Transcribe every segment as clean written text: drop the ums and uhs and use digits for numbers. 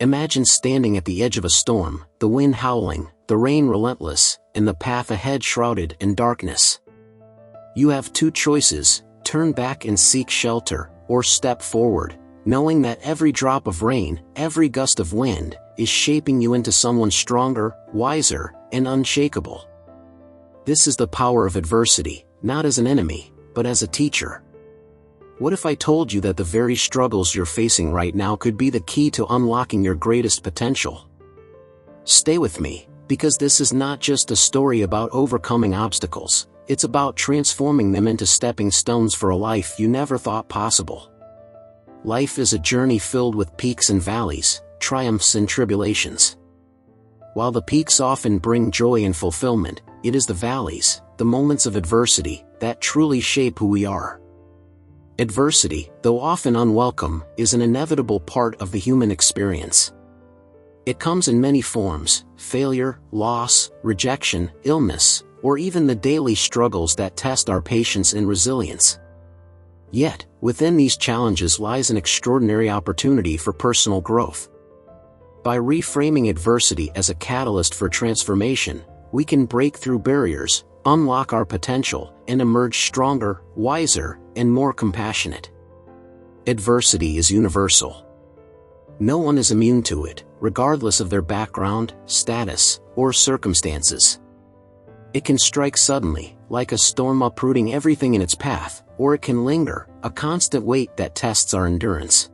Imagine standing at the edge of a storm, the wind howling, the rain relentless, and the path ahead shrouded in darkness. You have two choices: turn back and seek shelter, or step forward, knowing that every drop of rain, every gust of wind, is shaping you into someone stronger, wiser, and unshakable. This is the power of adversity, not as an enemy, but as a teacher. What if I told you that the very struggles you're facing right now could be the key to unlocking your greatest potential? Stay with me, because this is not just a story about overcoming obstacles, it's about transforming them into stepping stones for a life you never thought possible. Life is a journey filled with peaks and valleys, triumphs and tribulations. While the peaks often bring joy and fulfillment, it is the valleys, the moments of adversity, that truly shape who we are. Adversity, though often unwelcome, is an inevitable part of the human experience. It comes in many forms: failure, loss, rejection, illness, or even the daily struggles that test our patience and resilience. Yet, within these challenges lies an extraordinary opportunity for personal growth. By reframing adversity as a catalyst for transformation, we can break through barriers, unlock our potential, and emerge stronger, wiser, and more compassionate. Adversity is universal. No one is immune to it, regardless of their background, status, or circumstances. It can strike suddenly, like a storm uprooting everything in its path, or it can linger, a constant weight that tests our endurance.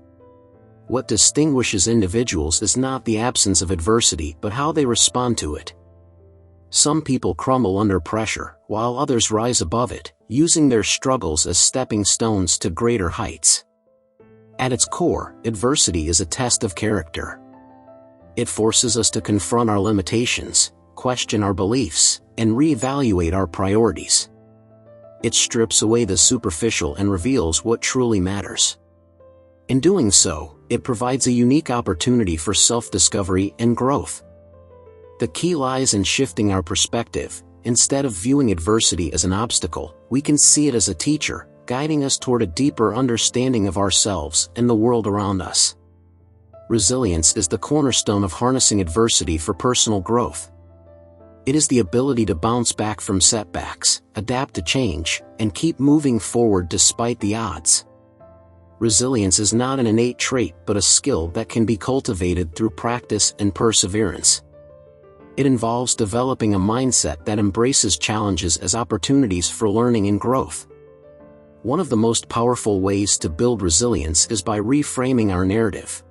What distinguishes individuals is not the absence of adversity but how they respond to it. Some people crumble under pressure, while others rise above it, using their struggles as stepping stones to greater heights. At its core, adversity is a test of character. It forces us to confront our limitations, question our beliefs, and reevaluate our priorities. It strips away the superficial and reveals what truly matters. In doing so, it provides a unique opportunity for self-discovery and growth. The key lies in shifting our perspective. Instead of viewing adversity as an obstacle, we can see it as a teacher, guiding us toward a deeper understanding of ourselves and the world around us. Resilience is the cornerstone of harnessing adversity for personal growth. It is the ability to bounce back from setbacks, adapt to change, and keep moving forward despite the odds. Resilience is not an innate trait but a skill that can be cultivated through practice and perseverance. It involves developing a mindset that embraces challenges as opportunities for learning and growth. One of the most powerful ways to build resilience is by reframing our narrative.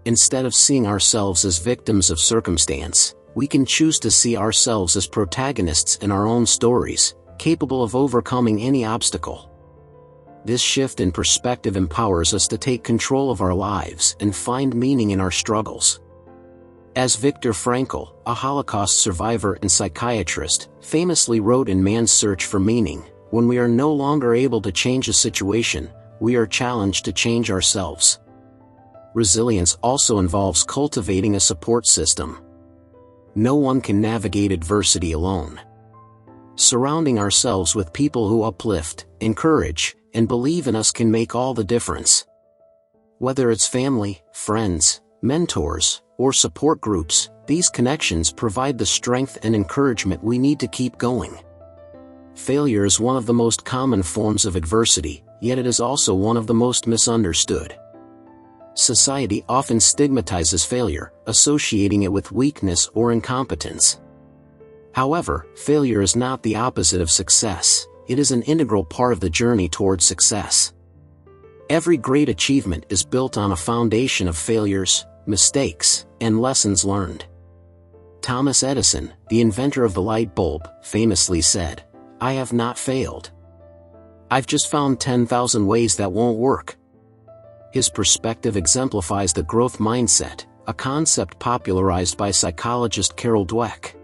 Instead of seeing ourselves as victims of circumstance, we can choose to see ourselves as protagonists in our own stories, capable of overcoming any obstacle. This shift in perspective empowers us to take control of our lives and find meaning in our struggles. As Viktor Frankl, a Holocaust survivor and psychiatrist, famously wrote in Man's Search for Meaning, "When we are no longer able to change a situation, we are challenged to change ourselves." Resilience also involves cultivating a support system. No one can navigate adversity alone. Surrounding ourselves with people who uplift, encourage, and believe in us can make all the difference. Whether it's family, friends, mentors, or support groups, these connections provide the strength and encouragement we need to keep going. Failure is one of the most common forms of adversity, yet it is also one of the most misunderstood. Society often stigmatizes failure, associating it with weakness or incompetence. However, failure is not the opposite of success, it is an integral part of the journey towards success. Every great achievement is built on a foundation of failures, mistakes, and lessons learned. Thomas Edison, the inventor of the light bulb, famously said, "I have not failed. I've just found 10,000 ways that won't work." His perspective exemplifies the growth mindset, a concept popularized by psychologist Carol Dweck.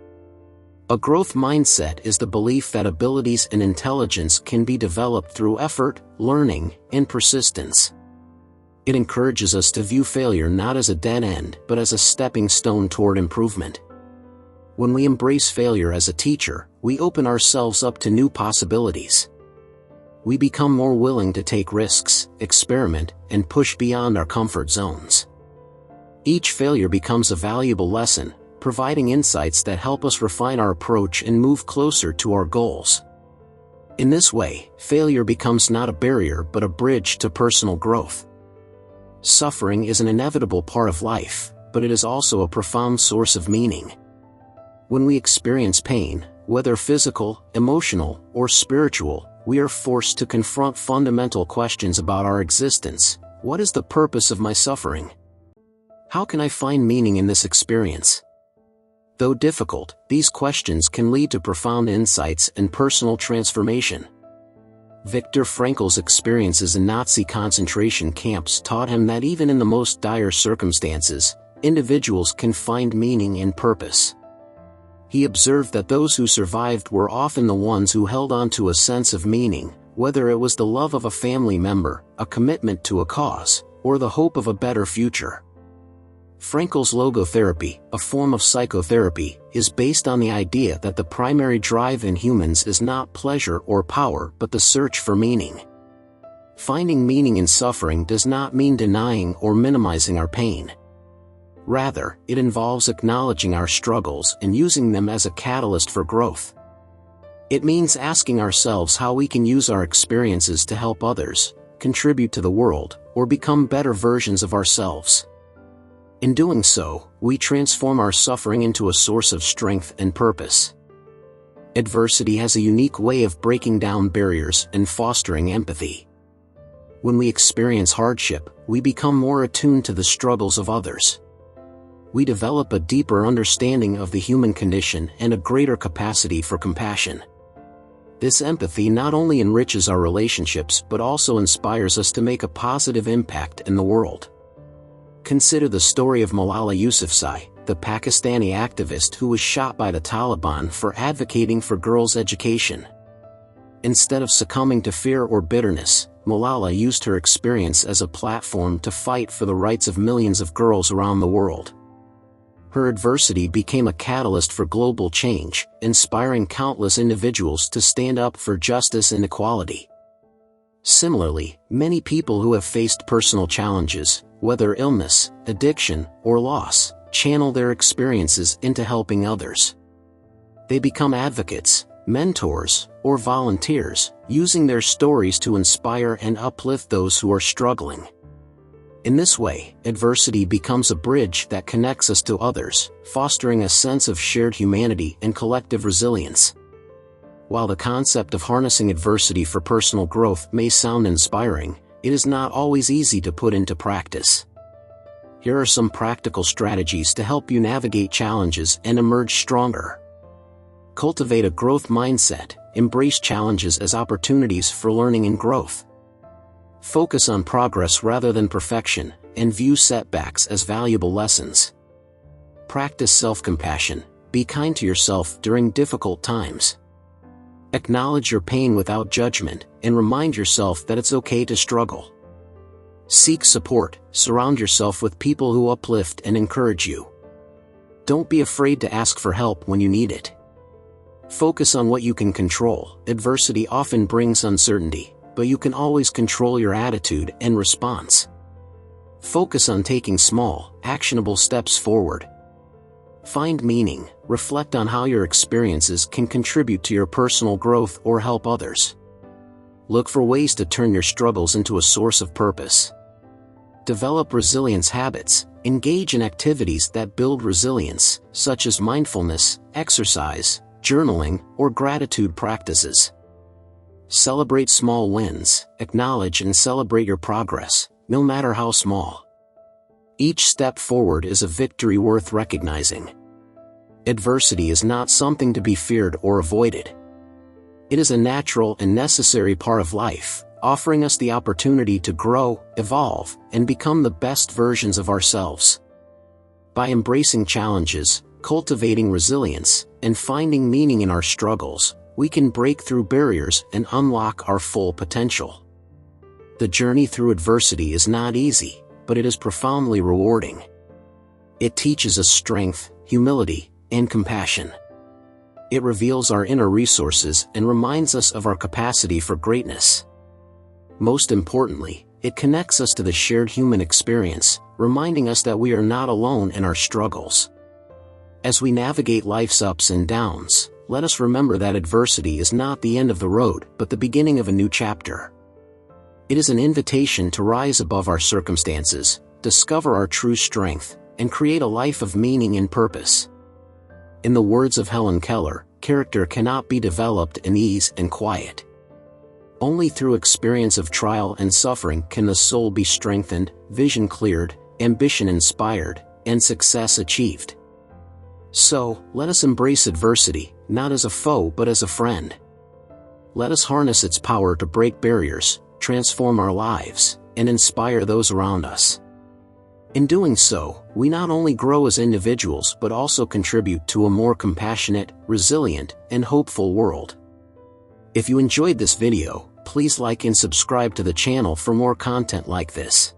A growth mindset is the belief that abilities and intelligence can be developed through effort, learning, and persistence. It encourages us to view failure not as a dead end but as a stepping stone toward improvement. When we embrace failure as a teacher, we open ourselves up to new possibilities. We become more willing to take risks, experiment, and push beyond our comfort zones. Each failure becomes a valuable lesson, providing insights that help us refine our approach and move closer to our goals. In this way, failure becomes not a barrier but a bridge to personal growth. Suffering is an inevitable part of life, but it is also a profound source of meaning. When we experience pain, whether physical, emotional, or spiritual, we are forced to confront fundamental questions about our existence. What is the purpose of my suffering? How can I find meaning in this experience? Though difficult, these questions can lead to profound insights and personal transformation. Viktor Frankl's experiences in Nazi concentration camps taught him that even in the most dire circumstances, individuals can find meaning and purpose. He observed that those who survived were often the ones who held on to a sense of meaning, whether it was the love of a family member, a commitment to a cause, or the hope of a better future. Frankl's logotherapy, a form of psychotherapy, is based on the idea that the primary drive in humans is not pleasure or power but the search for meaning. Finding meaning in suffering does not mean denying or minimizing our pain. Rather, it involves acknowledging our struggles and using them as a catalyst for growth. It means asking ourselves how we can use our experiences to help others, contribute to the world, or become better versions of ourselves. In doing so, we transform our suffering into a source of strength and purpose. Adversity has a unique way of breaking down barriers and fostering empathy. When we experience hardship, we become more attuned to the struggles of others. We develop a deeper understanding of the human condition and a greater capacity for compassion. This empathy not only enriches our relationships but also inspires us to make a positive impact in the world. Consider the story of Malala Yousafzai, the Pakistani activist who was shot by the Taliban for advocating for girls' education. Instead of succumbing to fear or bitterness, Malala used her experience as a platform to fight for the rights of millions of girls around the world. Her adversity became a catalyst for global change, inspiring countless individuals to stand up for justice and equality. Similarly, many people who have faced personal challenges, whether illness, addiction, or loss, channel their experiences into helping others. They become advocates, mentors, or volunteers, using their stories to inspire and uplift those who are struggling. In this way, adversity becomes a bridge that connects us to others, fostering a sense of shared humanity and collective resilience. While the concept of harnessing adversity for personal growth may sound inspiring, it is not always easy to put into practice. Here are some practical strategies to help you navigate challenges and emerge stronger. Cultivate a growth mindset. Embrace challenges as opportunities for learning and growth. Focus on progress rather than perfection, and view setbacks as valuable lessons. Practice self-compassion. Be kind to yourself during difficult times. Acknowledge your pain without judgment, and remind yourself that it's okay to struggle. Seek support. Surround yourself with people who uplift and encourage you. Don't be afraid to ask for help when you need it. Focus on what you can control. Adversity often brings uncertainty, but you can always control your attitude and response. Focus on taking small, actionable steps forward. Find meaning. Reflect on how your experiences can contribute to your personal growth or help others. Look for ways to turn your struggles into a source of purpose. Develop resilience habits. Engage in activities that build resilience, such as mindfulness, exercise, journaling, or gratitude practices. Celebrate small wins. Acknowledge and celebrate your progress, no matter how small. Each step forward is a victory worth recognizing. Adversity is not something to be feared or avoided. It is a natural and necessary part of life, offering us the opportunity to grow, evolve, and become the best versions of ourselves. By embracing challenges, cultivating resilience, and finding meaning in our struggles, we can break through barriers and unlock our full potential. The journey through adversity is not easy, but it is profoundly rewarding. It teaches us strength, humility, and compassion. It reveals our inner resources and reminds us of our capacity for greatness. Most importantly, It connects us to the shared human experience, reminding us that we are not alone in our struggles. As we navigate life's ups and downs, let us remember that adversity is not the end of the road but the beginning of a new chapter. It is an invitation to rise above our circumstances, discover our true strength, and create a life of meaning and purpose. In the words of Helen Keller, character cannot be developed in ease and quiet. Only through experience of trial and suffering can the soul be strengthened, vision cleared, ambition inspired, and success achieved. So, let us embrace adversity, not as a foe but as a friend. Let us harness its power to break barriers, transform our lives, and inspire those around us. In doing so, we not only grow as individuals but also contribute to a more compassionate, resilient, and hopeful world. If you enjoyed this video, please like and subscribe to the channel for more content like this.